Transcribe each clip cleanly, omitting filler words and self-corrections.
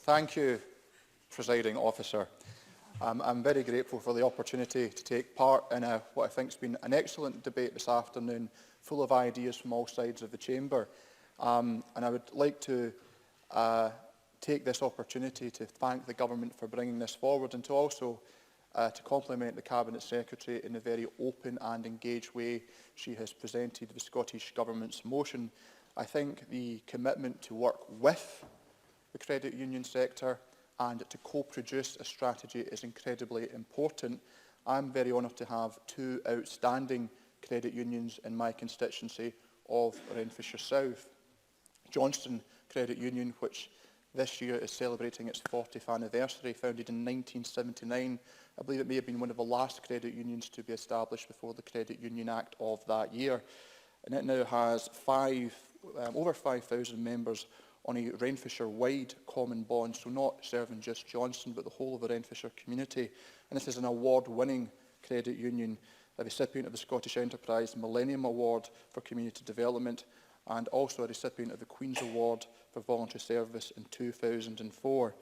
Thank you, Presiding Officer. I'm very grateful for the opportunity to take part in what I think has been an excellent debate this afternoon, full of ideas from all sides of the chamber. And I would like to take this opportunity to thank the Government for bringing this forward, and to also to compliment the Cabinet Secretary in the very open and engaged way she has presented the Scottish Government's motion. I think the commitment to work with the credit union sector and to co-produce a strategy is incredibly important. I'm very honoured to have two outstanding credit unions in my constituency of Renfrewshire South. Johnston Credit Union, which this year is celebrating its 40th anniversary, founded in 1979. I believe it may have been one of the last credit unions to be established before the Credit Union Act of that year. And it now has over 5,000 members on a Renfrewshire-wide common bond, so not serving just Johnston, but the whole of the Renfrewshire community. And this is an award-winning credit union, a recipient of the Scottish Enterprise Millennium Award for Community Development, and also a recipient of the Queen's Award for Voluntary Service in 2004.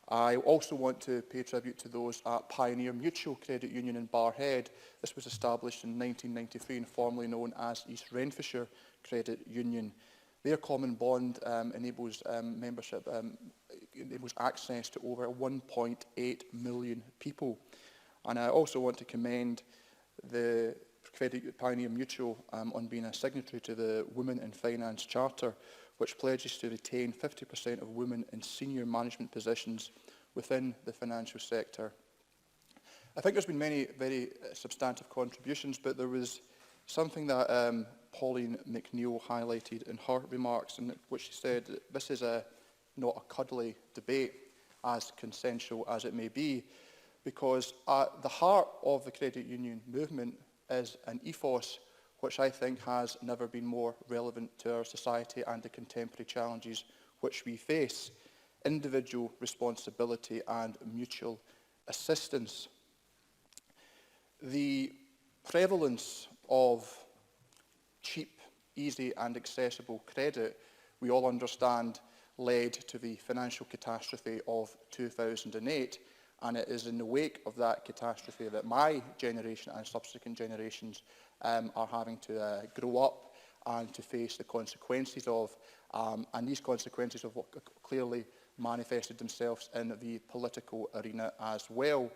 I also want to pay tribute to those at Pioneer Mutual Credit Union in Barrhead. This was established in 1993 and formerly known as East Renfrewshire Credit Union. Their common bond enables access to over 1.8 million people. And I also want to commend the Pioneer Mutual on being a signatory to the Women in Finance Charter, which pledges to retain 50% of women in senior management positions within the financial sector. I think there's been many very substantive contributions, but there was something that Pauline McNeill highlighted in her remarks, in which she said that this is not a cuddly debate, as consensual as it may be, because at the heart of the credit union movement is an ethos which I think has never been more relevant to our society and the contemporary challenges which we face: individual responsibility and mutual assistance. The prevalence of cheap, easy and accessible credit, we all understand, led to the financial catastrophe of 2008, and it is in the wake of that catastrophe that my generation and subsequent generations are having to grow up and to face the consequences of, and these consequences have clearly manifested themselves in the political arena as well.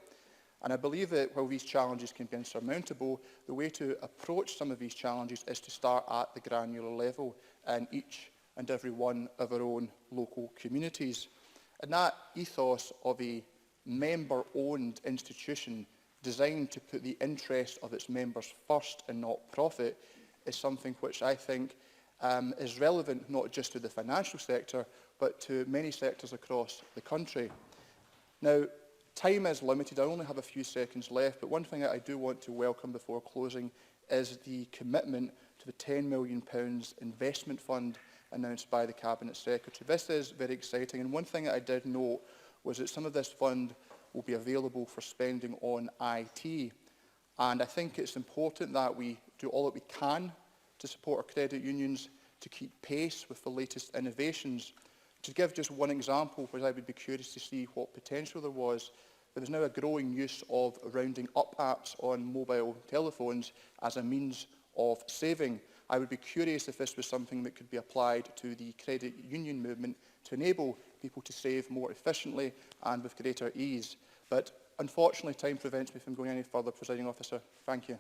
And I believe that while these challenges can be insurmountable, the way to approach some of these challenges is to start at the granular level in each and every one of our own local communities. And that ethos of a member-owned institution designed to put the interests of its members first and not profit is something which I think is relevant not just to the financial sector, but to many sectors across the country. Now, time is limited. I only have a few seconds left, but one thing that I do want to welcome before closing is the commitment to the £10 million investment fund announced by the Cabinet Secretary. This is very exciting, and one thing that I did note was that some of this fund will be available for spending on IT. And I think it's important that we do all that we can to support our credit unions to keep pace with the latest innovations. To give just one example, where I would be curious to see what potential there was, there is now a growing use of rounding up apps on mobile telephones as a means of saving. I would be curious if this was something that could be applied to the credit union movement to enable people to save more efficiently and with greater ease. But unfortunately, time prevents me from going any further, Presiding Officer. Thank you.